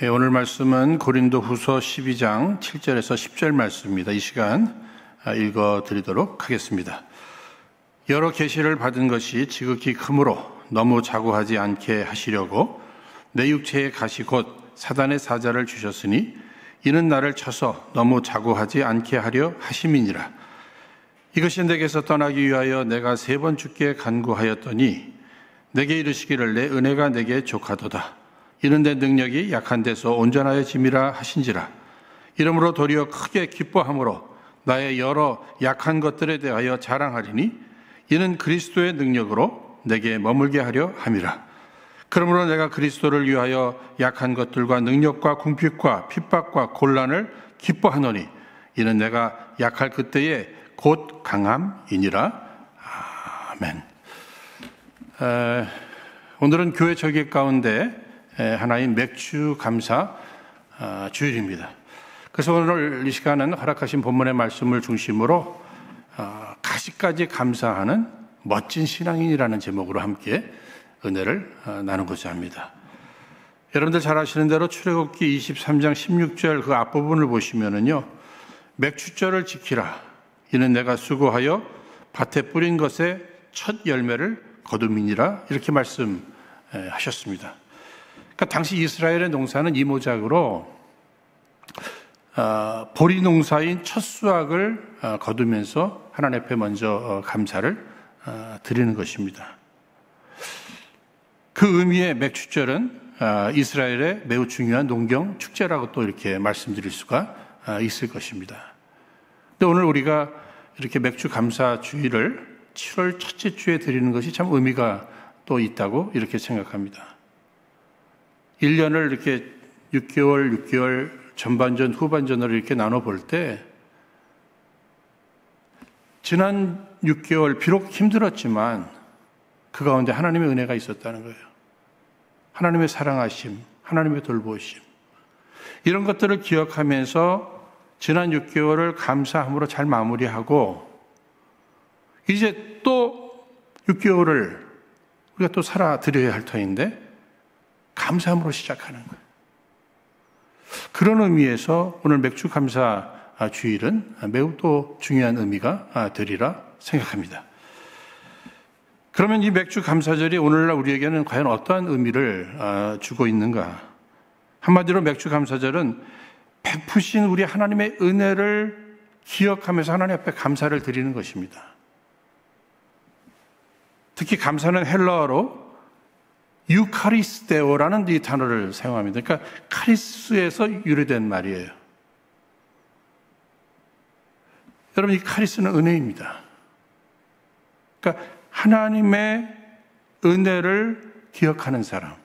오늘 말씀은 고린도후서 12장 7절에서 10절 말씀입니다. 이 시간 읽어드리도록 하겠습니다. 여러 계시를 받은 것이 지극히 크므로 너무 자고하지 않게 하시려고 내 육체의 가시 곧 사단의 사자를 주셨으니 이는 나를 쳐서 너무 자고하지 않게 하려 하심이니라. 이것이 내게서 떠나기 위하여 내가 3번 주께 간구하였더니 내게 이르시기를 내 은혜가 내게 족하도다. 이는 내 능력이 약한 데서 온전하여 짐이라 하신지라. 이러므로 도리어 크게 기뻐함으로 나의 여러 약한 것들에 대하여 자랑하리니 이는 그리스도의 능력으로 내게 머물게 하려 함이라. 그러므로 내가 그리스도를 위하여 약한 것들과 능력과 궁핍과 핍박과 곤란을 기뻐하노니 이는 내가 약할 그때에 곧 강함이니라. 아멘. 오늘은 교회 절기 가운데 하나인 맥주 감사 주일입니다. 그래서 오늘 이 시간은 허락하신 본문의 말씀을 중심으로 가시까지 감사하는 멋진 신앙인이라는 제목으로 함께 은혜를 나누고자 합니다. 여러분들 잘 아시는 대로 출애굽기 23장 16절 그 앞부분을 보시면은요, 맥주절을 지키라. 이는 내가 수고하여 밭에 뿌린 것의 첫 열매를 거둠이니라. 이렇게 말씀하셨습니다. 그러니까 당시 이스라엘의 농사는 이모작으로 보리 농사인 첫 수확을 거두면서 하나님 앞에 먼저 감사를 드리는 것입니다. 그 의미의 맥주절은 이스라엘의 매우 중요한 농경 축제라고 또 이렇게 말씀드릴 수가 있을 것입니다. 근데 오늘 우리가 이렇게 맥주 감사 주일을 7월 첫째 주에 드리는 것이 참 의미가 또 있다고 이렇게 생각합니다. 1년을 이렇게 6개월 전반전, 후반전으로 이렇게 나눠볼 때 지난 6개월 비록 힘들었지만 그 가운데 하나님의 은혜가 있었다는 거예요. 하나님의 사랑하심, 하나님의 돌보심, 이런 것들을 기억하면서 지난 6개월을 감사함으로 잘 마무리하고 이제 또 6개월을 우리가 또 살아드려야 할 터인데 감사함으로 시작하는 거예요. 그런 의미에서 오늘 맥주 감사 주일은 매우 또 중요한 의미가 되리라 생각합니다. 그러면 이 맥주 감사절이 오늘날 우리에게는 과연 어떠한 의미를 주고 있는가? 한마디로 맥주 감사절은 베푸신 우리 하나님의 은혜를 기억하면서 하나님 앞에 감사를 드리는 것입니다. 특히 감사는 헬라어로 유카리스테오라는 이 단어를 사용합니다. 그러니까 카리스에서 유래된 말이에요. 여러분, 이 카리스는 은혜입니다. 그러니까 하나님의 은혜를 기억하는 사람,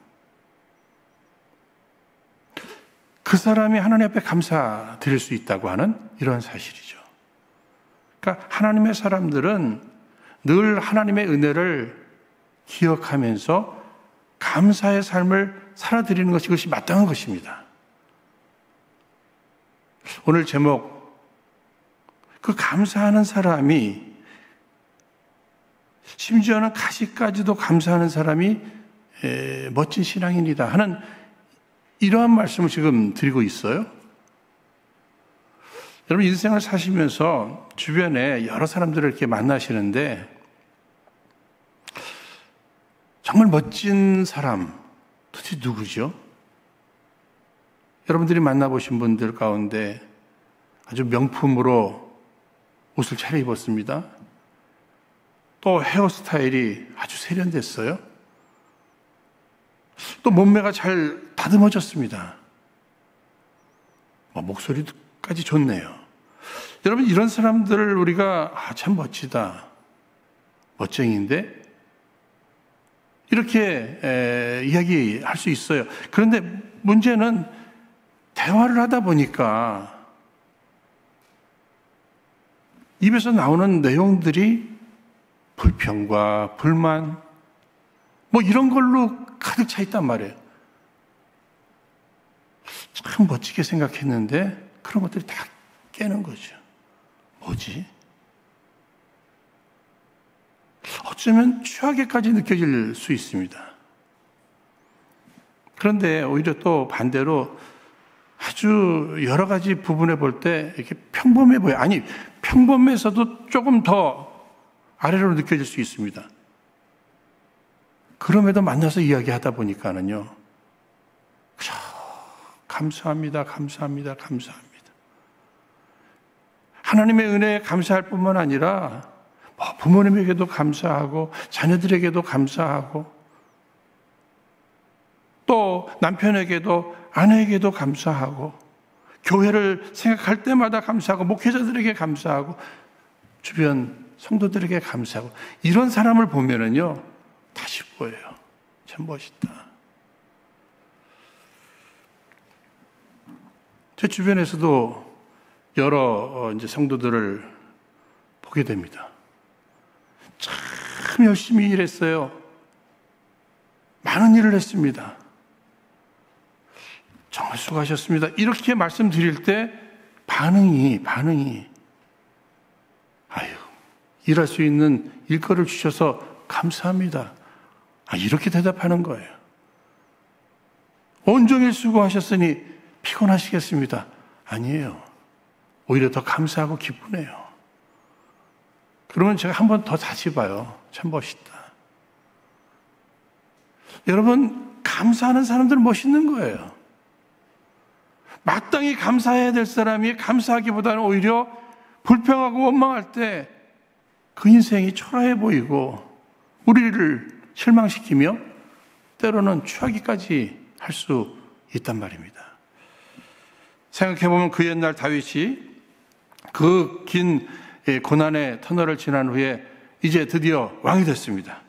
그 사람이 하나님 앞에 감사드릴 수 있다고 하는 이런 사실이죠. 그러니까 하나님의 사람들은 늘 하나님의 은혜를 기억하면서 감사의 삶을 살아드리는 것이 그것이 마땅한 것입니다. 오늘 제목, 그 감사하는 사람이, 심지어는 가시까지도 감사하는 사람이 멋진 신앙인이다 하는 이러한 말씀을 지금 드리고 있어요. 여러분, 인생을 사시면서 주변에 여러 사람들을 이렇게 만나시는데 정말 멋진 사람, 도대체 누구죠? 여러분들이 만나보신 분들 가운데 아주 명품으로 옷을 차려입었습니다. 또 헤어스타일이 아주 세련됐어요. 또 몸매가 잘 다듬어졌습니다. 목소리까지 좋네요. 여러분, 이런 사람들을 우리가 참 멋지다, 멋쟁이인데 이렇게 이야기할 수 있어요. 그런데 문제는 대화를 하다 보니까 입에서 나오는 내용들이 불평과 불만 이런 걸로 가득 차 있단 말이에요. 참 멋지게 생각했는데 그런 것들이 다 깨는 거죠. 뭐지? 어쩌면 취하게까지 느껴질 수 있습니다. 그런데 오히려 또 반대로 아주 여러 가지 부분에 볼 때 이렇게 평범해 보여요. 아니, 평범해서도 조금 더 아래로 느껴질 수 있습니다. 그럼에도 만나서 이야기하다 보니까는요, 그저 감사합니다, 감사합니다, 감사합니다. 하나님의 은혜에 감사할 뿐만 아니라 부모님에게도 감사하고 자녀들에게도 감사하고 또 남편에게도 아내에게도 감사하고 교회를 생각할 때마다 감사하고 목회자들에게 감사하고 주변 성도들에게 감사하고 이런 사람을 보면은요 다시 보여요. 참 멋있다. 제 주변에서도 여러 이제 성도들을 보게 됩니다. 참 열심히 일했어요. 많은 일을 했습니다. 정말 수고하셨습니다. 이렇게 말씀드릴 때 반응이 아유, 일할 수 있는 일거리를 주셔서 감사합니다. 이렇게 대답하는 거예요. 온종일 수고하셨으니 피곤하시겠습니다. 아니에요. 오히려 더 감사하고 기쁘네요. 그러면 제가 한 번 더 다시 봐요. 참 멋있다. 여러분, 감사하는 사람들은 멋있는 거예요. 마땅히 감사해야 될 사람이 감사하기보다는 오히려 불평하고 원망할 때 그 인생이 초라해 보이고 우리를 실망시키며 때로는 취하기까지 할 수 있단 말입니다. 생각해보면 그 옛날 다윗이 그 긴 고난의 터널을 지난 후에 이제 드디어 왕이 됐습니다.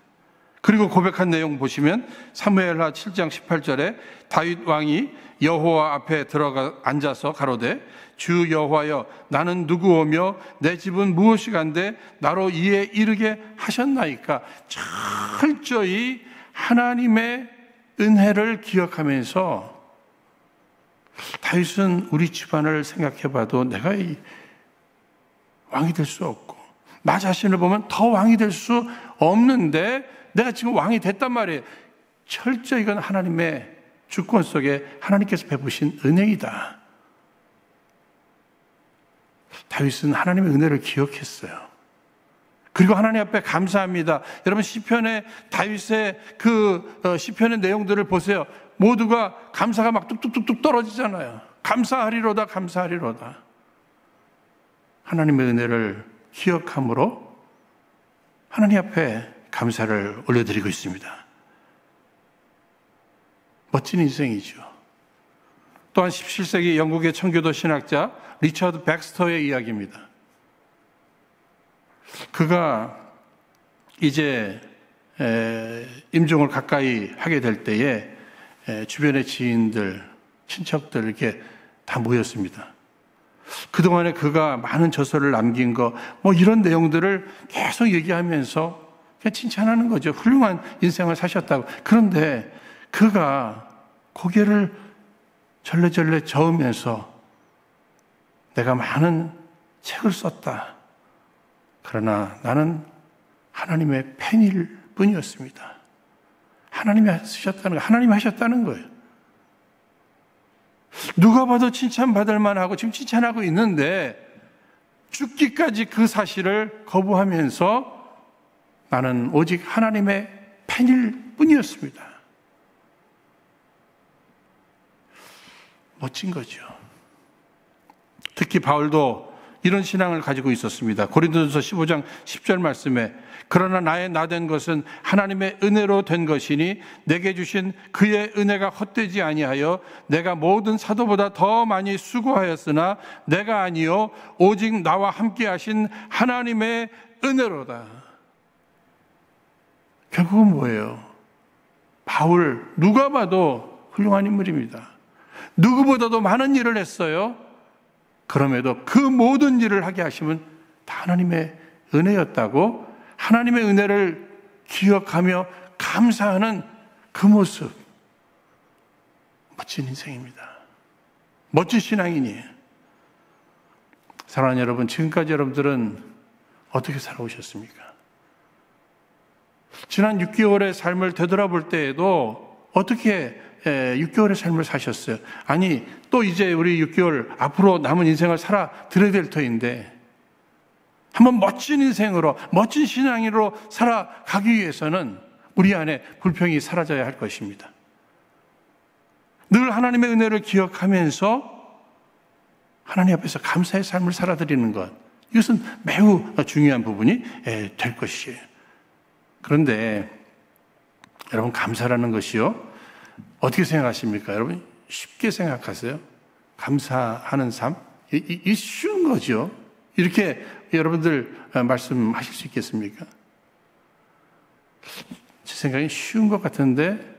그리고 고백한 내용 보시면 사무엘하 7장 18절에 다윗 왕이 여호와 앞에 들어가 앉아서 가로되 주 여호와여 나는 누구오며 내 집은 무엇이간데 나로 이에 이르게 하셨나이까. 철저히 하나님의 은혜를 기억하면서 다윗은 우리 집안을 생각해봐도 내가 왕이 될 수 없고 나 자신을 보면 더 왕이 될 수 없는데 내가 지금 왕이 됐단 말이에요. 철저히 이건 하나님의 주권 속에 하나님께서 베푸신 은혜이다. 다윗은 하나님의 은혜를 기억했어요. 그리고 하나님 앞에 감사합니다. 여러분 시편의 다윗의 그 시편의 내용들을 보세요. 모두가 감사가 막 뚝뚝뚝뚝 떨어지잖아요. 감사하리로다, 감사하리로다. 하나님의 은혜를 기억함으로 하나님 앞에 감사를 올려드리고 있습니다. 멋진 인생이죠. 또한 17세기 영국의 청교도 신학자 리처드 백스터의 이야기입니다. 그가 이제 임종을 가까이 하게 될 때에 주변의 지인들, 친척들 이렇게 다 모였습니다. 그동안에 그가 많은 저서를 남긴 거, 이런 내용들을 계속 얘기하면서 그냥 칭찬하는 거죠. 훌륭한 인생을 사셨다고. 그런데 그가 고개를 절레절레 저으면서 내가 많은 책을 썼다. 그러나 나는 하나님의 펜일 뿐이었습니다. 하나님이 쓰셨다는 거, 하나님이 하셨다는 거예요. 누가 봐도 칭찬받을 만하고 지금 칭찬하고 있는데 죽기까지 그 사실을 거부하면서 나는 오직 하나님의 펜일 뿐이었습니다. 멋진 거죠. 특히 바울도 이런 신앙을 가지고 있었습니다. 고린도전서 15장 10절 말씀에 그러나 나의 나된 것은 하나님의 은혜로 된 것이니 내게 주신 그의 은혜가 헛되지 아니하여 내가 모든 사도보다 더 많이 수고하였으나 내가 아니요 오직 나와 함께 하신 하나님의 은혜로다. 결국은 뭐예요? 바울 누가 봐도 훌륭한 인물입니다. 누구보다도 많은 일을 했어요. 그럼에도 그 모든 일을 하게 하심은 다 하나님의 은혜였다고 하나님의 은혜를 기억하며 감사하는 그 모습. 멋진 인생입니다. 멋진 신앙인이에요. 사랑하는 여러분, 지금까지 여러분들은 어떻게 살아오셨습니까? 지난 6개월의 삶을 되돌아볼 때에도 어떻게 6개월의 삶을 사셨어요. 아니, 또 이제 우리 6개월 앞으로 남은 인생을 살아 드려야 될 터인데, 한번 멋진 인생으로, 멋진 신앙으로 살아가기 위해서는 우리 안에 불평이 사라져야 할 것입니다. 늘 하나님의 은혜를 기억하면서 하나님 앞에서 감사의 삶을 살아드리는 것, 이것은 매우 중요한 부분이 될 것이에요. 그런데 여러분, 감사라는 것이요, 어떻게 생각하십니까? 여러분, 쉽게 생각하세요? 감사하는 삶? 이 쉬운 거죠. 이렇게 여러분들 말씀하실 수 있겠습니까? 제 생각엔 쉬운 것 같은데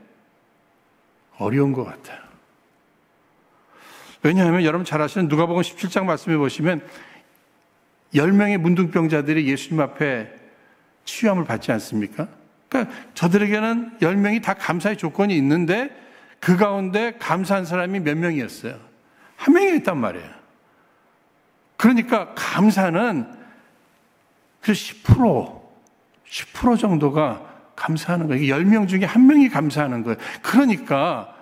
어려운 것 같아요. 왜냐하면 여러분 잘 아시는 누가복음 17장 말씀해 보시면 10명의 문둥병자들이 예수님 앞에 치유함을 받지 않습니까? 그러니까 저들에게는 10명이 다 감사의 조건이 있는데 그 가운데 감사한 사람이 몇 명이었어요? 한 명이었단 말이에요. 그러니까 감사는 그 10% 정도가 감사하는 거예요. 10명 중에 한 명이 감사하는 거예요. 그러니까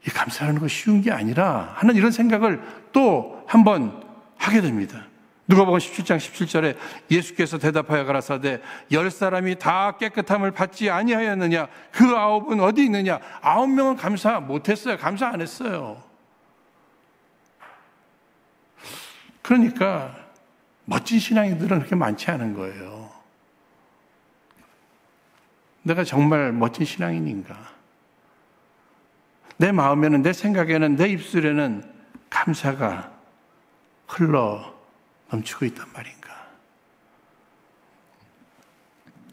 이 감사하는 거 쉬운 게 아니라 하는 이런 생각을 또 한번 하게 됩니다. 누가복음 17장 17절에 예수께서 대답하여 가라사대 10사람이 다 깨끗함을 받지 아니하였느냐? 그 9은 어디 있느냐? 9명은 감사 못했어요. 감사 안 했어요. 그러니까 멋진 신앙인들은 그렇게 많지 않은 거예요. 내가 정말 멋진 신앙인인가? 내 마음에는, 내 생각에는, 내 입술에는 감사가 흘러 넘치고 있단 말인가?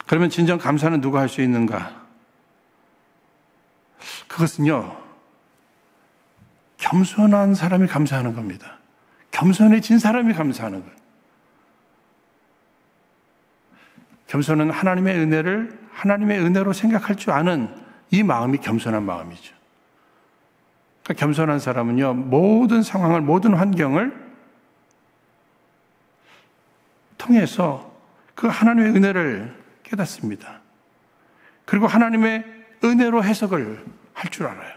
그러면 진정 감사는 누가 할 수 있는가? 그것은요, 겸손한 사람이 감사하는 겁니다. 겸손해진 사람이 감사하는 거예요. 겸손은 하나님의 은혜를 하나님의 은혜로 생각할 줄 아는 이 마음이 겸손한 마음이죠. 그러니까 겸손한 사람은요, 모든 상황을, 모든 환경을 통해서 그 하나님의 은혜를 깨닫습니다. 그리고 하나님의 은혜로 해석을 할 줄 알아요.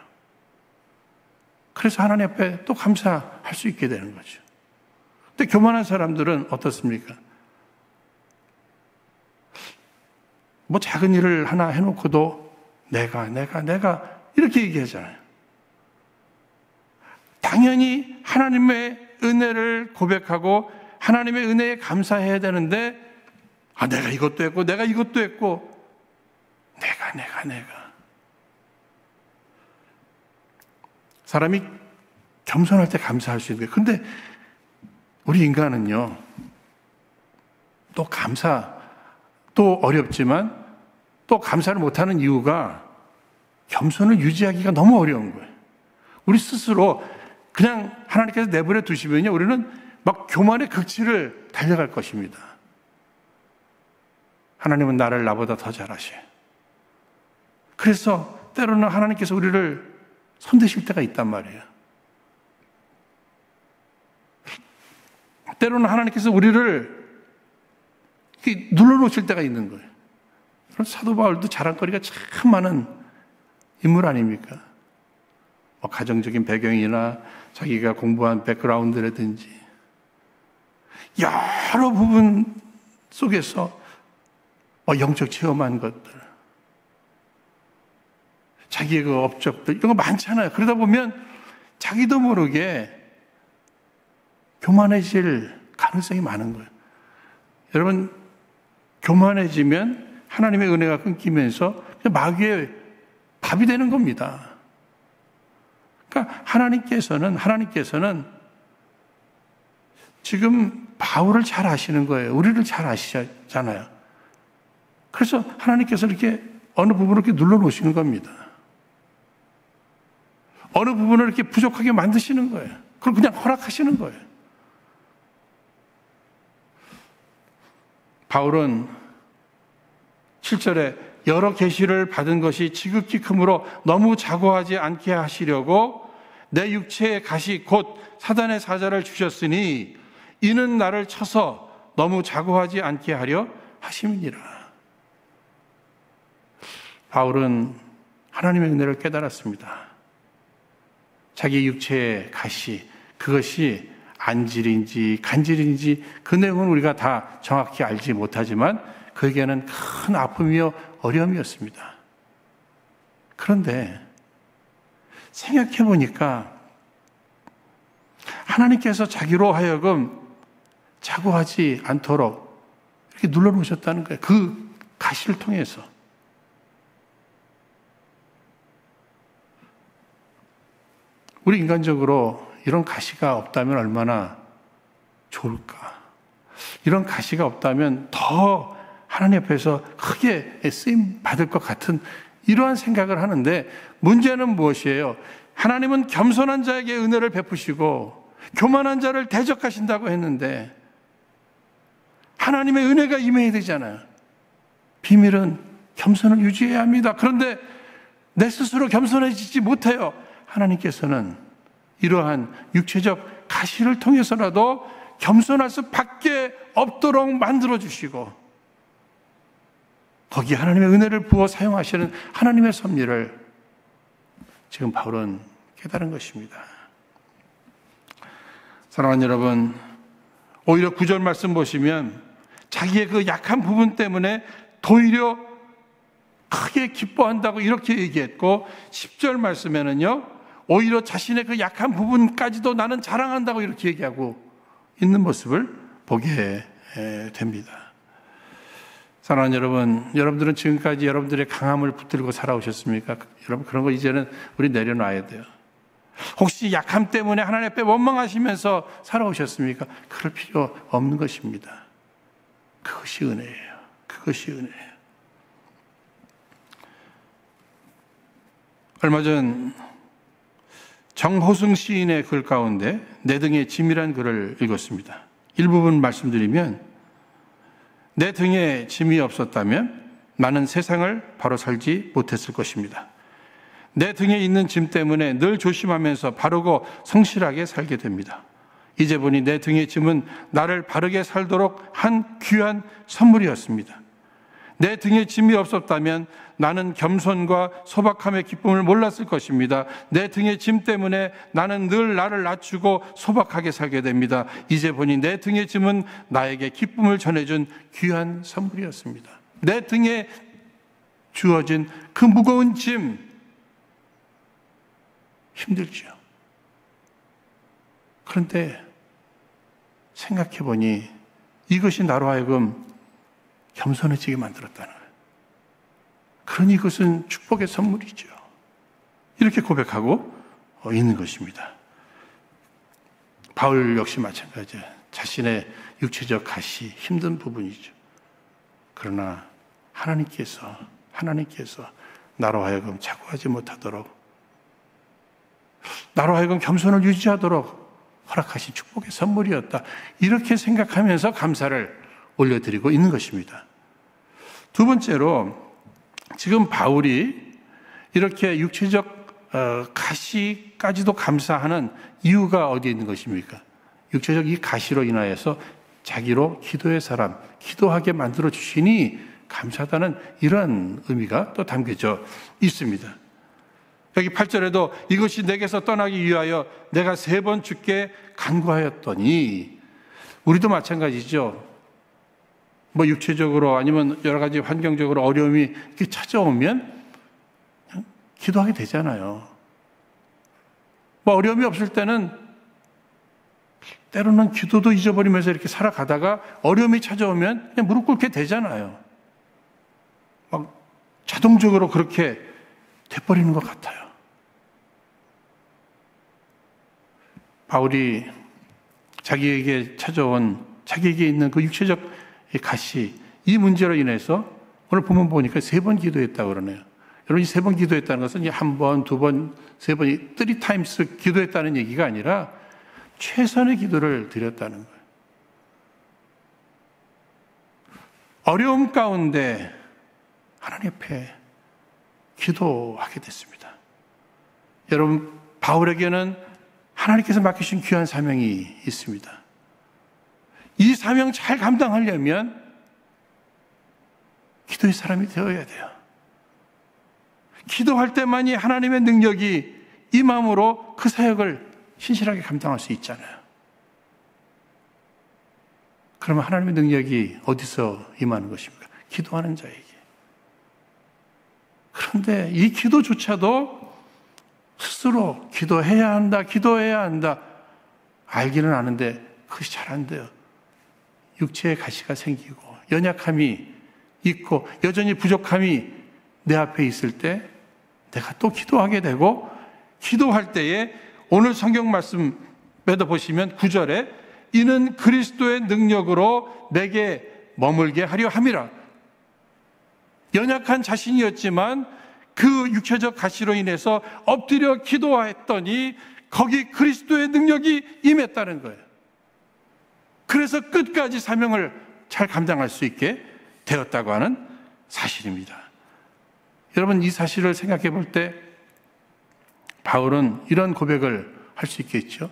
그래서 하나님 앞에 또 감사할 수 있게 되는 거죠. 근데 교만한 사람들은 어떻습니까? 뭐 작은 일을 하나 해놓고도 내가 이렇게 얘기하잖아요. 당연히 하나님의 은혜를 고백하고 하나님의 은혜에 감사해야 되는데, 내가 이것도 했고 내가 이것도 했고 내가 사람이 겸손할 때 감사할 수 있는 거예요. 근데 우리 인간은요, 또 어렵지만 또 감사를 못하는 이유가 겸손을 유지하기가 너무 어려운 거예요. 우리 스스로 그냥 하나님께서 내버려 두시면요, 우리는 막 교만의 극치를 달려갈 것입니다. 하나님은 나를 나보다 더 잘하셔요. 그래서 때로는 하나님께서 우리를 손대실 때가 있단 말이에요. 때로는 하나님께서 우리를 눌러놓으실 때가 있는 거예요. 사도 바울도 자랑거리가 참 많은 인물 아닙니까? 뭐 가정적인 배경이나 자기가 공부한 백그라운드라든지 여러 부분 속에서 영적 체험한 것들, 자기의 그 업적들, 이런 거 많잖아요. 그러다 보면 자기도 모르게 교만해질 가능성이 많은 거예요. 여러분, 교만해지면 하나님의 은혜가 끊기면서 마귀의 밥이 되는 겁니다. 그러니까 하나님께서는 지금 바울을 잘 아시는 거예요. 우리를 잘 아시잖아요. 그래서 하나님께서 이렇게 어느 부분을 이렇게 눌러놓으시는 겁니다. 어느 부분을 이렇게 부족하게 만드시는 거예요. 그걸 그냥 허락하시는 거예요. 바울은 7절에 여러 계시를 받은 것이 지극히 크므로 너무 자고하지 않게 하시려고 내 육체의 가시 곧 사단의 사자를 주셨으니 이는 나를 쳐서 너무 자고하지 않게 하려 하심이니라. 바울은 하나님의 은혜를 깨달았습니다. 자기 육체의 가시, 그것이 안질인지 간질인지 그 내용은 우리가 다 정확히 알지 못하지만 그에게는 큰 아픔이요 어려움이었습니다. 그런데 생각해 보니까 하나님께서 자기로 하여금 자고하지 않도록 이렇게 눌러놓으셨다는 거예요. 그 가시를 통해서. 우리 인간적으로 이런 가시가 없다면 얼마나 좋을까. 이런 가시가 없다면 더 하나님 앞에서 크게 쓰임 받을 것 같은 이러한 생각을 하는데 문제는 무엇이에요? 하나님은 겸손한 자에게 은혜를 베푸시고 교만한 자를 대적하신다고 했는데 하나님의 은혜가 임해야 되잖아요. 비밀은 겸손을 유지해야 합니다. 그런데 내 스스로 겸손해지지 못해요. 하나님께서는 이러한 육체적 가시를 통해서라도 겸손할 수밖에 없도록 만들어주시고 거기에 하나님의 은혜를 부어 사용하시는 하나님의 섭리를 지금 바울은 깨달은 것입니다. 사랑하는 여러분, 오히려 9절 말씀 보시면 자기의 그 약한 부분 때문에 도리어 크게 기뻐한다고 이렇게 얘기했고 10절 말씀에는요 오히려 자신의 그 약한 부분까지도 나는 자랑한다고 이렇게 얘기하고 있는 모습을 보게 됩니다. 사랑하는 여러분, 여러분들은 지금까지 여러분들의 강함을 붙들고 살아오셨습니까? 여러분 그런 거 이제는 우리 내려놔야 돼요. 혹시 약함 때문에 하나님 앞에 원망하시면서 살아오셨습니까? 그럴 필요 없는 것입니다. 그것이 은혜예요. 그것이 은혜예요. 얼마 전 정호승 시인의 글 가운데 내 등에 짐이란 글을 읽었습니다. 일부분 말씀드리면 내 등에 짐이 없었다면 나는 세상을 바로 살지 못했을 것입니다. 내 등에 있는 짐 때문에 늘 조심하면서 바르고 성실하게 살게 됩니다. 이제 보니 내 등의 짐은 나를 바르게 살도록 한 귀한 선물이었습니다. 내 등에 짐이 없었다면 나는 겸손과 소박함의 기쁨을 몰랐을 것입니다. 내 등의 짐 때문에 나는 늘 나를 낮추고 소박하게 살게 됩니다. 이제 보니 내 등의 짐은 나에게 기쁨을 전해준 귀한 선물이었습니다. 내 등에 주어진 그 무거운 짐, 힘들죠. 그런데 생각해 보니 이것이 나로 하여금 겸손해지게 만들었다는 거예요. 그러니 이것은 축복의 선물이죠. 이렇게 고백하고 있는 것입니다. 바울 역시 마찬가지예요. 자신의 육체적 가시, 힘든 부분이죠. 그러나 하나님께서 나로 하여금 자고하지 못하도록 나로 하여금 겸손을 유지하도록 허락하신 축복의 선물이었다. 이렇게 생각하면서 감사를 올려드리고 있는 것입니다. 두 번째로 지금 바울이 이렇게 육체적 가시까지도 감사하는 이유가 어디에 있는 것입니까? 육체적 이 가시로 인하여서 자기로 기도의 사람, 기도하게 만들어 주시니 감사하다는 이런 의미가 또 담겨져 있습니다. 여기 8절에도 이것이 내게서 떠나기 위하여 내가 3번 주께 간구하였더니, 우리도 마찬가지죠. 뭐 육체적으로 아니면 여러 가지 환경적으로 어려움이 이렇게 찾아오면 기도하게 되잖아요. 뭐 어려움이 없을 때는 때로는 기도도 잊어버리면서 이렇게 살아가다가 어려움이 찾아오면 그냥 무릎 꿇게 되잖아요. 막 자동적으로 그렇게 돼버리는 것 같아요. 바울이 자기에게 있는 그 육체적 가시, 이 문제로 인해서 오늘 본문 보니까 3번 기도했다고 그러네요. 여러분, 이 3번 기도했다는 것은 한 번, 두 번, 3번, 3 times 기도했다는 얘기가 아니라 최선의 기도를 드렸다는 거예요. 어려움 가운데 하나님 앞에 기도하게 됐습니다. 여러분, 바울에게는 하나님께서 맡기신 귀한 사명이 있습니다. 이 사명 잘 감당하려면 기도의 사람이 되어야 돼요. 기도할 때만이 하나님의 능력이 임함으로 그 사역을 신실하게 감당할 수 있잖아요. 그러면 하나님의 능력이 어디서 임하는 것입니까? 기도하는 자에게. 그런데 이 기도조차도 스스로 기도해야 한다, 기도해야 한다. 알기는 아는데 그것이 잘 안 돼요. 육체의 가시가 생기고 연약함이 있고 여전히 부족함이 내 앞에 있을 때 내가 또 기도하게 되고, 기도할 때에 오늘 성경 말씀에도 보시면 9절에 이는 그리스도의 능력으로 내게 머물게 하려 함이라. 연약한 자신이었지만 그 육체적 가시로 인해서 엎드려 기도했더니 거기 그리스도의 능력이 임했다는 거예요. 그래서 끝까지 사명을 잘 감당할 수 있게 되었다고 하는 사실입니다. 여러분, 이 사실을 생각해 볼 때 바울은 이런 고백을 할 수 있겠죠.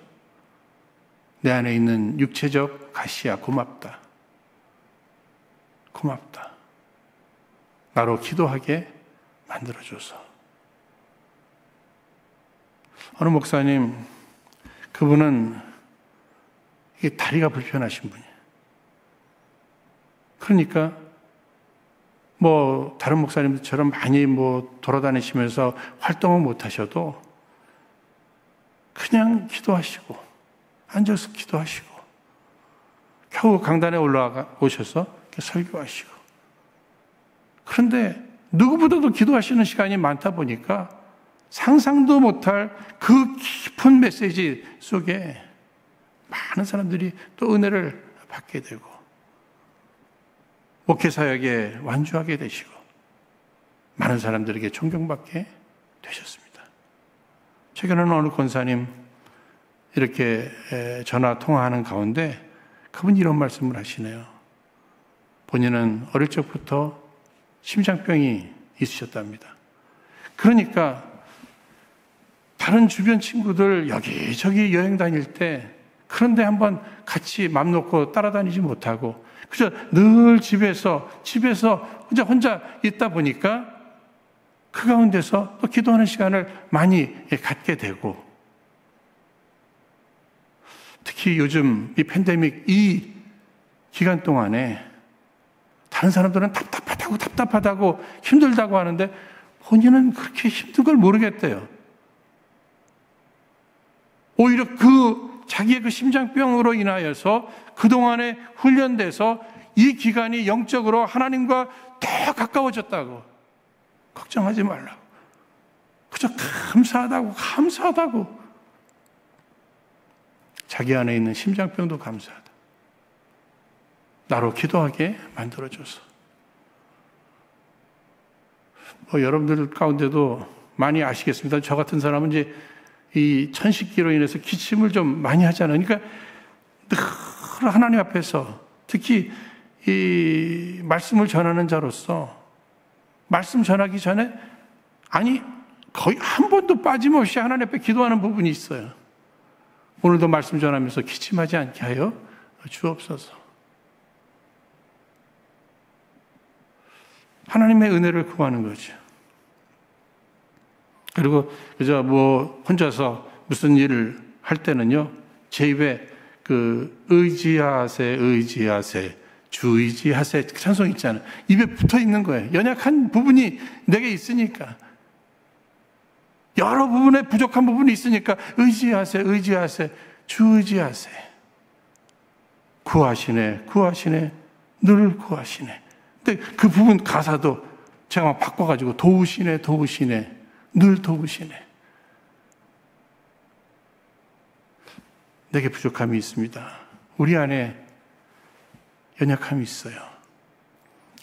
내 안에 있는 육체적 가시야 고맙다. 고맙다. 나로 기도하게 만들어줘서. 어느 목사님, 그분은 이게 다리가 불편하신 분이에요. 그러니까 다른 목사님들처럼 많이 돌아다니시면서 활동을 못 하셔도 그냥 기도하시고 앉아서 기도하시고 겨우 강단에 올라오셔서 설교하시고. 그런데 누구보다도 기도하시는 시간이 많다 보니까 상상도 못할 그 깊은 메시지 속에 많은 사람들이 또 은혜를 받게 되고 목회사역에 완주하게 되시고 많은 사람들에게 존경받게 되셨습니다. 최근에는 어느 권사님 이렇게 전화 통화하는 가운데 그분이 이런 말씀을 하시네요. 본인은 어릴 적부터 심장병이 있으셨답니다. 그러니까 다른 주변 친구들 여기저기 여행 다닐 때 그런데 한번 같이 맘 놓고 따라다니지 못하고 그저 늘 집에서 혼자 있다 보니까 그 가운데서 또 기도하는 시간을 많이 갖게 되고, 특히 요즘 이 팬데믹 이 기간 동안에 다른 사람들은 답답하다고 힘들다고 하는데 본인은 그렇게 힘든 걸 모르겠대요. 오히려 자기의 그 심장병으로 인하여서 그동안에 훈련돼서 이 기간이 영적으로 하나님과 더 가까워졌다고. 걱정하지 말라고. 그저 감사하다고. 자기 안에 있는 심장병도 감사하다. 나로 기도하게 만들어줘서. 여러분들 가운데도 많이 아시겠습니다. 저 같은 사람은 이제 이 천식기로 인해서 기침을 좀 많이 하잖아요. 그러니까 늘 하나님 앞에서 특히 이 말씀을 전하는 자로서 말씀 전하기 전에 거의 한 번도 빠짐없이 하나님 앞에 기도하는 부분이 있어요. 오늘도 말씀 전하면서 기침하지 않게 하여 주옵소서. 하나님의 은혜를 구하는 거죠. 그리고 그저 혼자서 무슨 일을 할 때는요, 제 입에 의지하세, 주 의지하세 찬송 있잖아요. 입에 붙어 있는 거예요. 연약한 부분이 내게 있으니까. 여러 부분에 부족한 부분이 있으니까 의지하세, 주 의지하세. 구하시네, 늘 구하시네. 근데 그 부분 가사도 제가 막 바꿔가지고 도우시네, 늘 도우시네. 내게 부족함이 있습니다. 우리 안에 연약함이 있어요.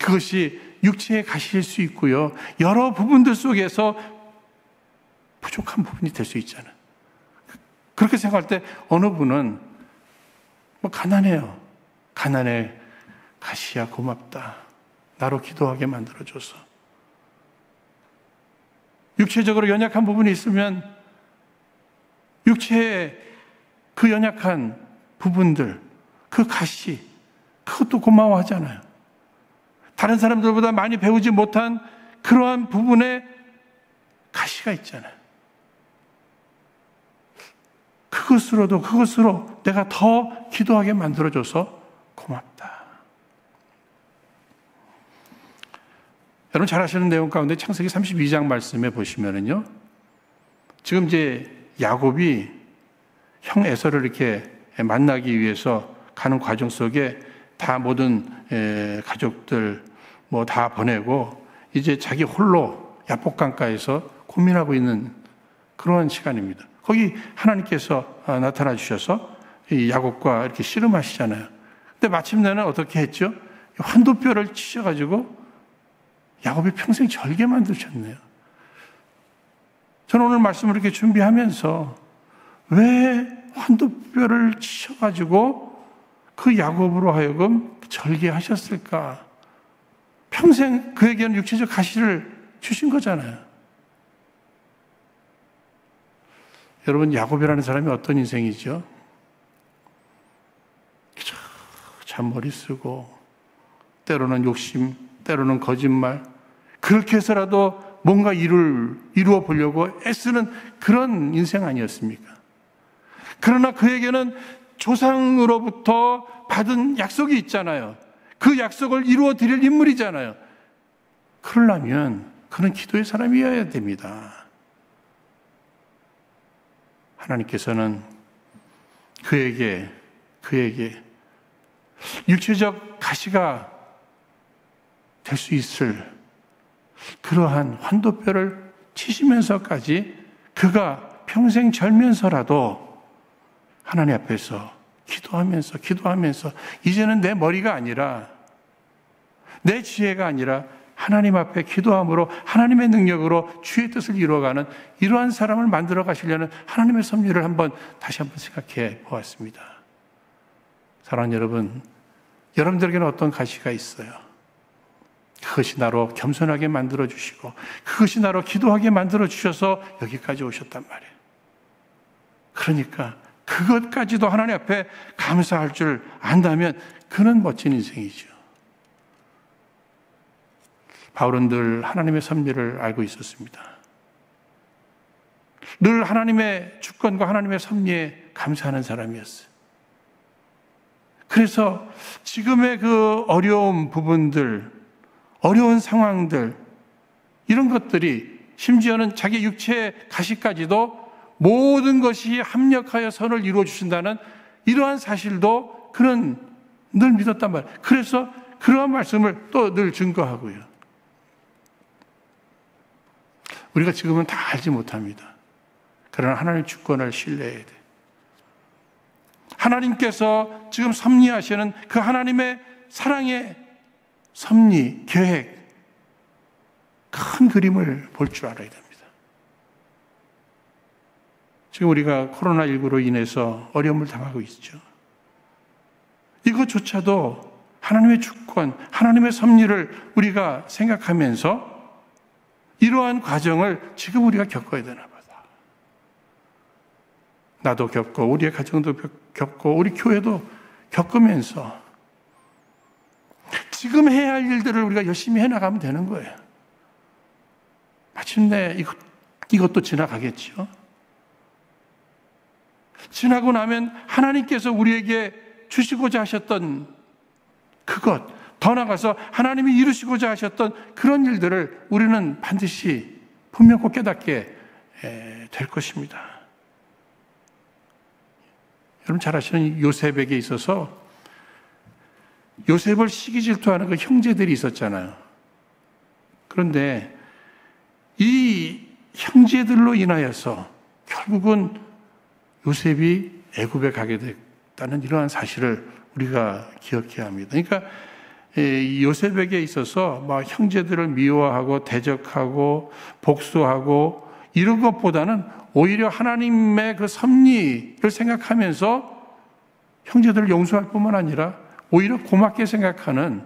그것이 육체의 가시일 수 있고요. 여러 부분들 속에서 부족한 부분이 될 수 있잖아요. 그렇게 생각할 때 어느 분은 가난해요. 가난해. 가시야 고맙다. 나로 기도하게 만들어줘서. 육체적으로 연약한 부분이 있으면 육체의 그 연약한 부분들, 그 가시, 그것도 고마워하잖아요. 다른 사람들보다 많이 배우지 못한 그러한 부분에 가시가 있잖아요. 그것으로 내가 더 기도하게 만들어줘서 고맙다. 여러분 잘 아시는 내용 가운데 창세기 32장 말씀에 보시면은요, 지금 이제 야곱이 형 에서를 이렇게 만나기 위해서 가는 과정 속에 다 모든 가족들 뭐 다 보내고 이제 자기 홀로 야복강가에서 고민하고 있는 그런 시간입니다. 거기 하나님께서 나타나 주셔서 이 야곱과 이렇게 씨름하시잖아요. 근데 마침내는 어떻게 했죠? 환도뼈를 치셔가지고 야곱이 평생 절개 만드셨네요. 저는 오늘 말씀을 이렇게 준비하면서 왜 환도뼈를 치셔가지고 그 야곱으로 하여금 절개하셨을까? 평생 그에게는 육체적 가시를 주신 거잖아요. 여러분, 야곱이라는 사람이 어떤 인생이죠? 잔머리 쓰고 때로는 욕심, 때로는 거짓말, 그렇게 해서라도 뭔가 일을 이루어 보려고 애쓰는 그런 인생 아니었습니까? 그러나 그에게는 조상으로부터 받은 약속이 있잖아요. 그 약속을 이루어 드릴 인물이잖아요. 그러려면 그는 기도의 사람이어야 됩니다. 하나님께서는 그에게 육체적 가시가 될 수 있을 그러한 환도뼈를 치시면서까지 그가 평생 절면서라도 하나님 앞에서 기도하면서 이제는 내 머리가 아니라 내 지혜가 아니라 하나님 앞에 기도함으로 하나님의 능력으로 주의 뜻을 이루어가는 이러한 사람을 만들어 가시려는 하나님의 섭리를 다시 한번 생각해 보았습니다. 사랑하는 여러분, 여러분들에게는 어떤 가시가 있어요? 그것이 나로 겸손하게 만들어 주시고 그것이 나로 기도하게 만들어 주셔서 여기까지 오셨단 말이에요. 그러니까 그것까지도 하나님 앞에 감사할 줄 안다면 그는 멋진 인생이죠. 바울은 늘 하나님의 섭리를 알고 있었습니다. 늘 하나님의 주권과 하나님의 섭리에 감사하는 사람이었어요. 그래서 지금의 그 어려운 부분들, 어려운 상황들, 이런 것들이 심지어는 자기 육체의 가시까지도 모든 것이 합력하여 선을 이루어 주신다는 이러한 사실도 그는 늘 믿었단 말이에요. 그래서 그러한 말씀을 또 늘 증거하고요. 우리가 지금은 다 알지 못합니다. 그러나 하나님의 주권을 신뢰해야 돼요. 하나님께서 지금 섭리하시는 그 하나님의 사랑의 섭리, 계획, 큰 그림을 볼 줄 알아야 됩니다. 지금 우리가 코로나19로 인해서 어려움을 당하고 있죠. 이것조차도 하나님의 주권, 하나님의 섭리를 우리가 생각하면서 이러한 과정을 지금 우리가 겪어야 되나 보다. 나도 겪고 우리의 가정도 겪고 우리 교회도 겪으면서 지금 해야 할 일들을 우리가 열심히 해나가면 되는 거예요. 마침내 이것도 지나가겠죠. 지나고 나면 하나님께서 우리에게 주시고자 하셨던 그것, 더 나아가서 하나님이 이루시고자 하셨던 그런 일들을 우리는 반드시 분명히 깨닫게 될 것입니다. 여러분 잘 아시는 요셉에게 있어서 요셉을 시기 질투하는 그 형제들이 있었잖아요. 그런데 이 형제들로 인하여서 결국은 요셉이 애굽에 가게 됐다는 이러한 사실을 우리가 기억해야 합니다. 그러니까 요셉에게 있어서 막 형제들을 미워하고 대적하고 복수하고 이런 것보다는 오히려 하나님의 그 섭리를 생각하면서 형제들을 용서할 뿐만 아니라 오히려 고맙게 생각하는,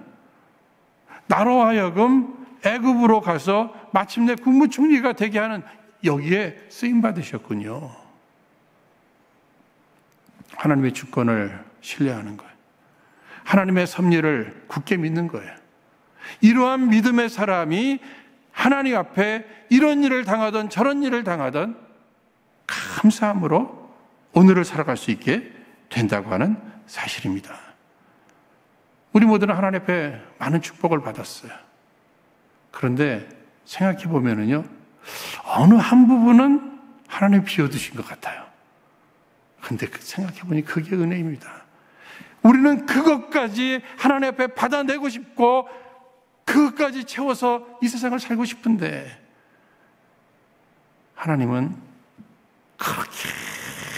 나로 하여금 애굽으로 가서 마침내 국무총리가 되게 하는, 여기에 쓰임 받으셨군요. 하나님의 주권을 신뢰하는 거예요. 하나님의 섭리를 굳게 믿는 거예요. 이러한 믿음의 사람이 하나님 앞에 이런 일을 당하던 저런 일을 당하던 감사함으로 오늘을 살아갈 수 있게 된다고 하는 사실입니다. 우리 모두는 하나님 앞에 많은 축복을 받았어요. 그런데 생각해 보면은요, 어느 한 부분은 하나님 비워두신 것 같아요. 근데 생각해 보니 그게 은혜입니다. 우리는 그것까지 하나님 앞에 받아내고 싶고 그것까지 채워서 이 세상을 살고 싶은데 하나님은 그렇게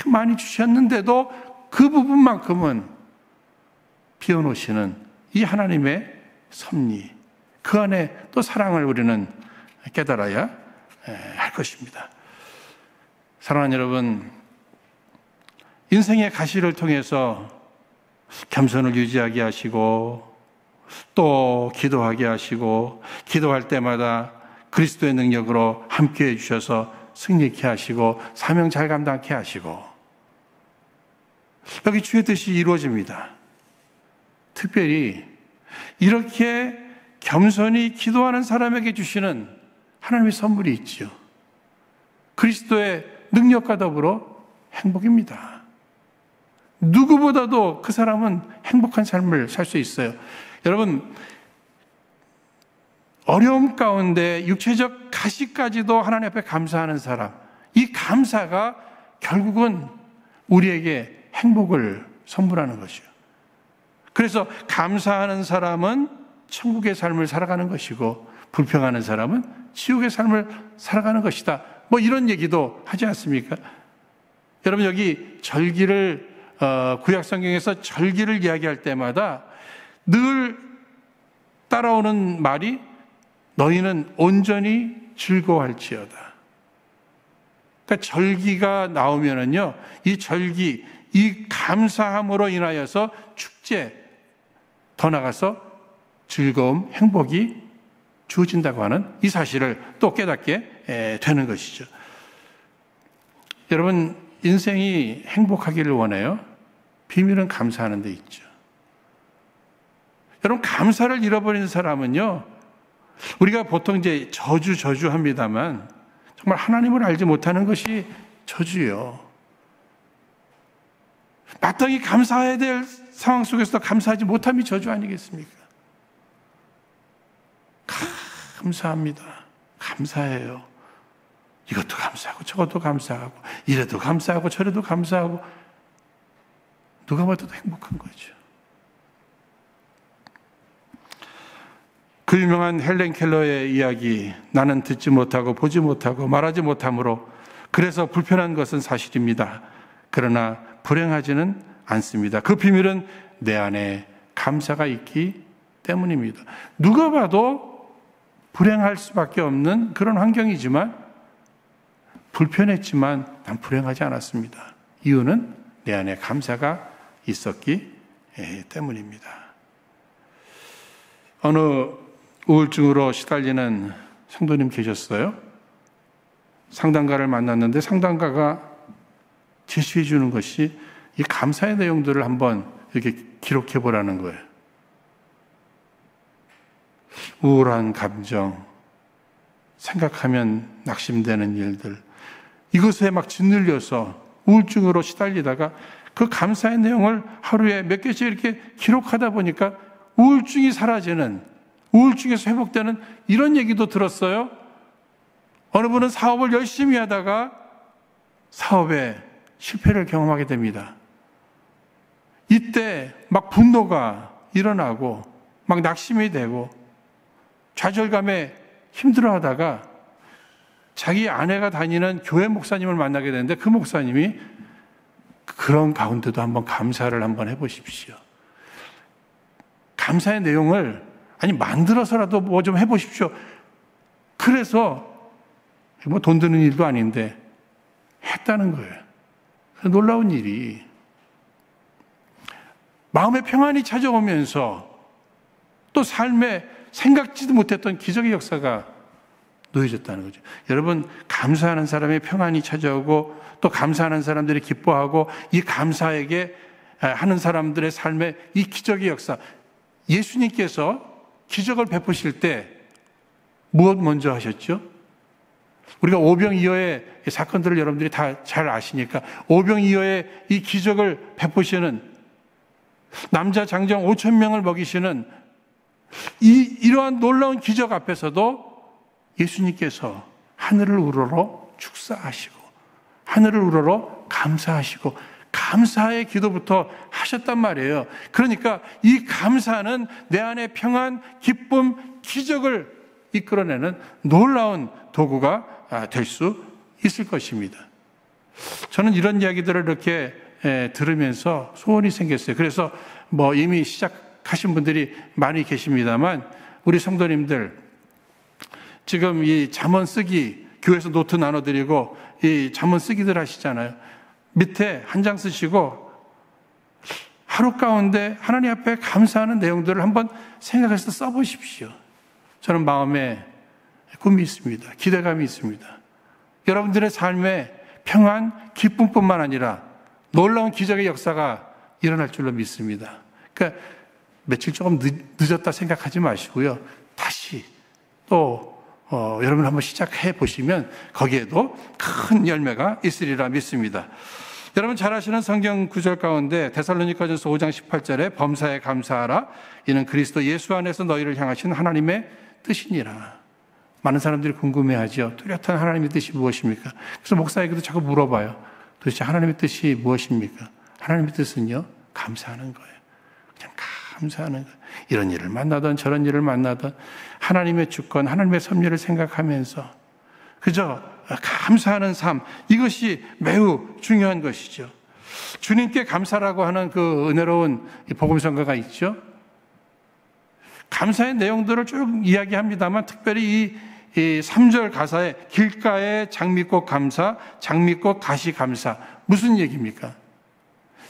많이 주셨는데도 그 부분만큼은 비워놓으시는 이 하나님의 섭리, 그 안에 또 사랑을 우리는 깨달아야 할 것입니다. 사랑하는 여러분, 인생의 가시를 통해서 겸손을 유지하게 하시고 또 기도하게 하시고 기도할 때마다 그리스도의 능력으로 함께해 주셔서 승리케 하시고 사명 잘 감당케 하시고 여기 주의 뜻이 이루어집니다. 특별히 이렇게 겸손히 기도하는 사람에게 주시는 하나님의 선물이 있죠. 그리스도의 능력과 더불어 행복입니다. 누구보다도 그 사람은 행복한 삶을 살 수 있어요. 여러분, 어려움 가운데 육체적 가시까지도 하나님 앞에 감사하는 사람, 이 감사가 결국은 우리에게 행복을 선물하는 것이요. 그래서 감사하는 사람은 천국의 삶을 살아가는 것이고 불평하는 사람은 지옥의 삶을 살아가는 것이다. 뭐 이런 얘기도 하지 않습니까? 여러분, 여기 절기를 구약 성경에서 절기를 이야기할 때마다 늘 따라오는 말이 너희는 온전히 즐거워할지어다. 그러니까 절기가 나오면은요, 이 절기, 이 감사함으로 인하여서 축제, 더 나가서 즐거움, 행복이 주어진다고 하는 이 사실을 또 깨닫게 되는 것이죠. 여러분, 인생이 행복하기를 원해요. 비밀은 감사하는 데 있죠. 여러분, 감사를 잃어버린 사람은요, 우리가 보통 이제 저주합니다만 정말 하나님을 알지 못하는 것이 저주예요. 마땅히 감사해야 될 상황 속에서도 감사하지 못함이 저주 아니겠습니까? 감사합니다. 감사해요. 이것도 감사하고 저것도 감사하고 이래도 감사하고 저래도 감사하고 누가 봐도 행복한 거죠. 그 유명한 헬렌 켈러의 이야기, 나는 듣지 못하고 보지 못하고 말하지 못함으로 그래서 불편한 것은 사실입니다. 그러나 불행하지는 않습니다. 그 비밀은 내 안에 감사가 있기 때문입니다. 누가 봐도 불행할 수밖에 없는 그런 환경이지만 불편했지만 난 불행하지 않았습니다. 이유는 내 안에 감사가 있었기 때문입니다. 어느 우울증으로 시달리는 성도님 계셨어요. 상담가를 만났는데 상담가가 제시해 주는 것이 이 감사의 내용들을 한번 이렇게 기록해 보라는 거예요. 우울한 감정, 생각하면 낙심되는 일들, 이것에 막 짓눌려서 우울증으로 시달리다가 그 감사의 내용을 하루에 몇 개씩 이렇게 기록하다 보니까 우울증이 사라지는, 우울증에서 회복되는 이런 얘기도 들었어요. 어느 분은 사업을 열심히 하다가 사업에 실패를 경험하게 됩니다. 이때 막 분노가 일어나고 막 낙심이 되고 좌절감에 힘들어하다가 자기 아내가 다니는 교회 목사님을 만나게 되는데 그 목사님이 그런 가운데도 한번 감사를 한번 해보십시오. 감사의 내용을 만들어서라도 뭐 좀 해보십시오. 그래서 뭐 돈 드는 일도 아닌데 했다는 거예요. 놀라운 일이 마음의 평안이 찾아오면서 또 삶에 생각지도 못했던 기적의 역사가 놓여졌다는 거죠. 여러분, 감사하는 사람의 평안이 찾아오고 또 감사하는 사람들이 기뻐하고 이 감사에게 하는 사람들의 삶에 이 기적의 역사, 예수님께서 기적을 베푸실 때 무엇 먼저 하셨죠? 우리가 오병이어의 사건들을 여러분들이 다 잘 아시니까 오병이어의 이 기적을 베푸시는 남자 장정 5,000명을 먹이시는 이러한 놀라운 기적 앞에서도 예수님께서 하늘을 우러러 축사하시고 하늘을 우러러 감사하시고 감사의 기도부터 하셨단 말이에요. 그러니까 이 감사는 내 안에 평안, 기쁨, 기적을 이끌어내는 놀라운 도구가 될 수 있을 것입니다. 저는 이런 이야기들을 이렇게 들으면서 소원이 생겼어요. 그래서 이미 시작하신 분들이 많이 계십니다만 우리 성도님들 지금 이 잠언 쓰기 교회에서 노트 나눠드리고 이 잠언 쓰기들 하시잖아요. 밑에 한 장 쓰시고 하루 가운데 하나님 앞에 감사하는 내용들을 한번 생각해서 써보십시오. 저는 마음에 꿈이 있습니다. 기대감이 있습니다. 여러분들의 삶에 평안, 기쁨뿐만 아니라 놀라운 기적의 역사가 일어날 줄로 믿습니다. 그러니까 며칠 조금 늦었다 생각하지 마시고요. 다시 또 여러분 한번 시작해 보시면 거기에도 큰 열매가 있으리라 믿습니다. 여러분 잘 아시는 성경 구절 가운데 데살로니가전서 5장 18절에 범사에 감사하라 이는 그리스도 예수 안에서 너희를 향하신 하나님의 뜻이니라. 많은 사람들이 궁금해하죠. 뚜렷한 하나님의 뜻이 무엇입니까? 그래서 목사에게도 자꾸 물어봐요. 도대체 하나님의 뜻이 무엇입니까? 하나님의 뜻은요, 감사하는 거예요. 그냥 감사하는 거예요. 이런 일을 만나던 저런 일을 만나던 하나님의 주권, 하나님의 섭리를 생각하면서 그저 감사하는 삶, 이것이 매우 중요한 것이죠. 주님께 감사라고 하는 그 은혜로운 복음성가가 있죠. 감사의 내용들을 쭉 이야기합니다만 특별히 이 3절 가사에 길가에 장미꽃 감사, 장미꽃 가시 감사. 무슨 얘기입니까?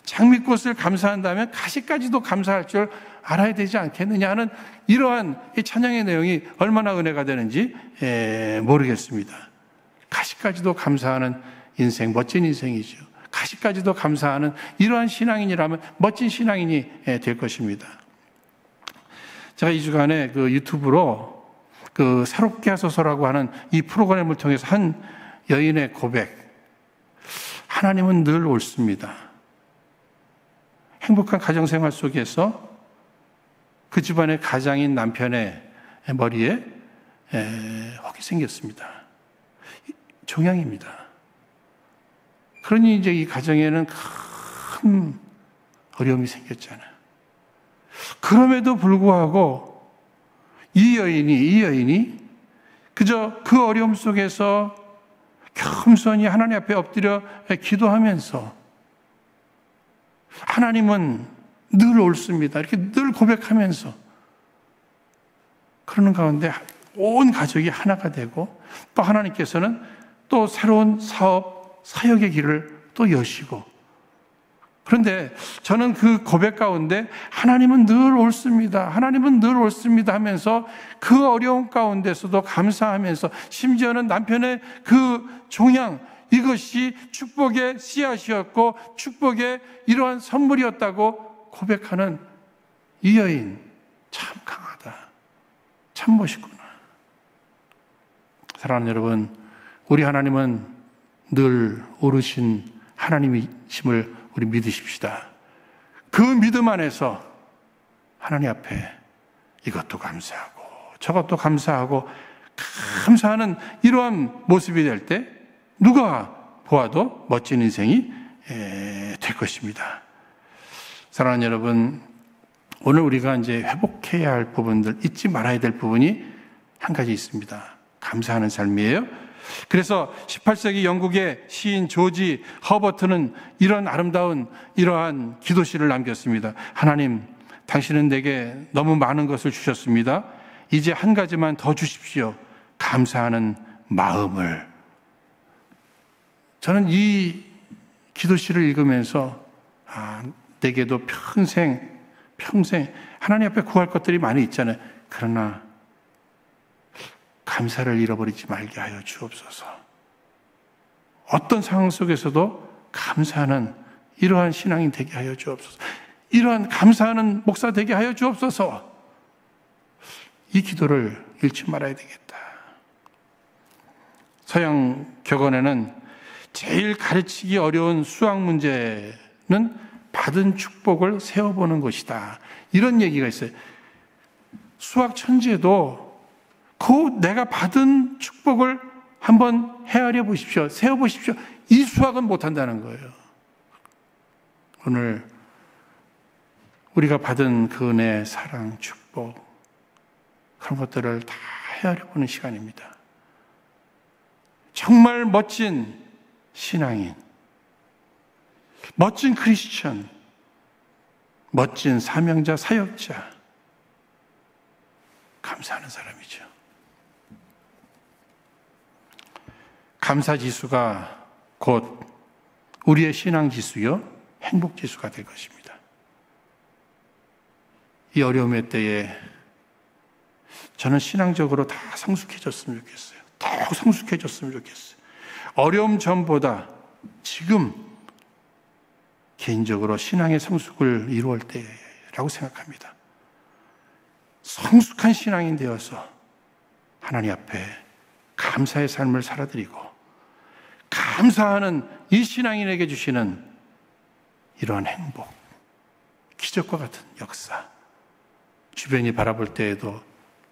장미꽃을 감사한다면 가시까지도 감사할 줄 알아야 되지 않겠느냐 하는 이러한 이 찬양의 내용이 얼마나 은혜가 되는지 모르겠습니다. 가시까지도 감사하는 인생, 멋진 인생이죠. 가시까지도 감사하는 이러한 신앙인이라면 멋진 신앙인이 될 것입니다. 제가 이 주간에 그 유튜브로 그 새롭게 하소서라고 하는 이 프로그램을 통해서 한 여인의 고백. 하나님은 늘 옳습니다. 행복한 가정생활 속에서 그 집안의 가장인 남편의 머리에 혹이 생겼습니다. 종양입니다. 그러니 이제 이 가정에는 큰 어려움이 생겼잖아요. 그럼에도 불구하고 이 여인이 그저 그 어려움 속에서 겸손히 하나님 앞에 엎드려 기도하면서 하나님은 늘 옳습니다. 이렇게 늘 고백하면서 그러는 가운데 온 가족이 하나가 되고 또 하나님께서는 또 새로운 사업, 사역의 길을 또 여시고 그런데 저는 그 고백 가운데 하나님은 늘 옳습니다. 하나님은 늘 옳습니다 하면서 그 어려움 가운데서도 감사하면서 심지어는 남편의 그 종양 이것이 축복의 씨앗이었고 축복의 이러한 선물이었다고 고백하는 이 여인 참 강하다. 참 멋있구나. 사랑하는 여러분, 우리 하나님은 늘 옳으신 하나님이심을 우리 믿으십시다. 그 믿음 안에서 하나님 앞에 이것도 감사하고 저것도 감사하고 감사하는 이러한 모습이 될 때 누가 보아도 멋진 인생이 될 것입니다. 사랑하는 여러분, 오늘 우리가 이제 회복해야 할 부분들, 잊지 말아야 될 부분이 한 가지 있습니다. 감사하는 삶이에요. 그래서 18세기 영국의 시인 조지 허버트는 이런 아름다운 이러한 기도시를 남겼습니다. 하나님, 당신은 내게 너무 많은 것을 주셨습니다. 이제 한 가지만 더 주십시오. 감사하는 마음을. 저는 이 기도시를 읽으면서 내게도 평생 하나님 앞에 구할 것들이 많이 있잖아요. 그러나 감사를 잃어버리지 말게 하여 주옵소서. 어떤 상황 속에서도 감사하는 이러한 신앙이 되게 하여 주옵소서. 이러한 감사하는 목사 되게 하여 주옵소서. 이 기도를 잃지 말아야 되겠다. 서양 격언에는 제일 가르치기 어려운 수학 문제는 받은 축복을 세어보는 것이다. 이런 얘기가 있어요. 수학 천재도 그 내가 받은 축복을 한번 헤아려 보십시오. 세어 보십시오. 이 수학은 못한다는 거예요. 오늘 우리가 받은 그 은혜, 사랑, 축복, 그런 것들을 다 헤아려 보는 시간입니다. 정말 멋진 신앙인, 멋진 크리스천, 멋진 사명자, 사역자, 감사하는 사람이죠. 감사지수가 곧 우리의 신앙지수요, 행복지수가 될 것입니다. 이 어려움의 때에 저는 신앙적으로 다 성숙해졌으면 좋겠어요. 더욱 성숙해졌으면 좋겠어요. 어려움 전보다 지금 개인적으로 신앙의 성숙을 이루어올 때라고 생각합니다. 성숙한 신앙인 되어서 하나님 앞에 감사의 삶을 살아드리고 감사하는 이 신앙인에게 주시는 이러한 행복, 기적과 같은 역사, 주변이 바라볼 때에도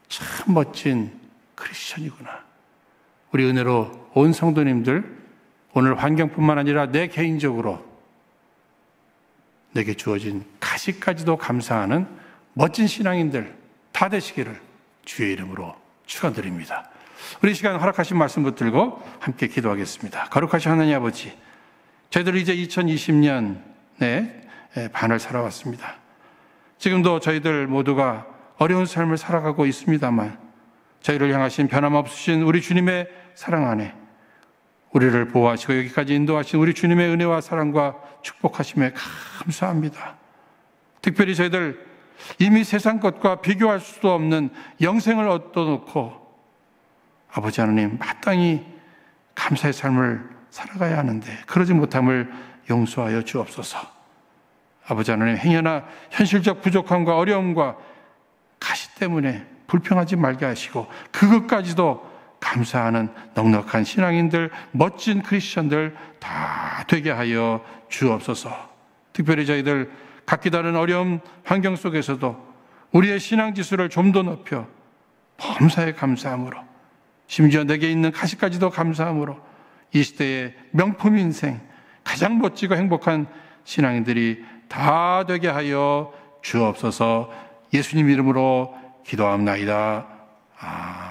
참 멋진 크리스천이구나. 우리 은혜로 온 성도님들, 오늘 환경뿐만 아니라 내 개인적으로 내게 주어진 가시까지도 감사하는 멋진 신앙인들 다 되시기를 주의 이름으로 축원드립니다. 우리 시간 허락하신 말씀 붙들고 함께 기도하겠습니다. 거룩하신 하나님 아버지, 저희들 이제 2020년에 반을 살아왔습니다. 지금도 저희들 모두가 어려운 삶을 살아가고 있습니다만 저희를 향하신 변함없으신 우리 주님의 사랑 안에 우리를 보호하시고 여기까지 인도하신 우리 주님의 은혜와 사랑과 축복하심에 감사합니다. 특별히 저희들 이미 세상 것과 비교할 수도 없는 영생을 얻어놓고 아버지 하나님 마땅히 감사의 삶을 살아가야 하는데 그러지 못함을 용서하여 주옵소서. 아버지 하나님 행여나 현실적 부족함과 어려움과 가시 때문에 불평하지 말게 하시고 그것까지도 감사하는 넉넉한 신앙인들, 멋진 크리스천들 다 되게 하여 주옵소서. 특별히 저희들 각기 다른 어려운 환경 속에서도 우리의 신앙 지수를 좀 더 높여 범사에 감사함으로, 심지어 내게 있는 가시까지도 감사함으로 이 시대의 명품 인생, 가장 멋지고 행복한 신앙인들이 다 되게 하여 주옵소서. 예수님 이름으로 기도합나이다. 아멘.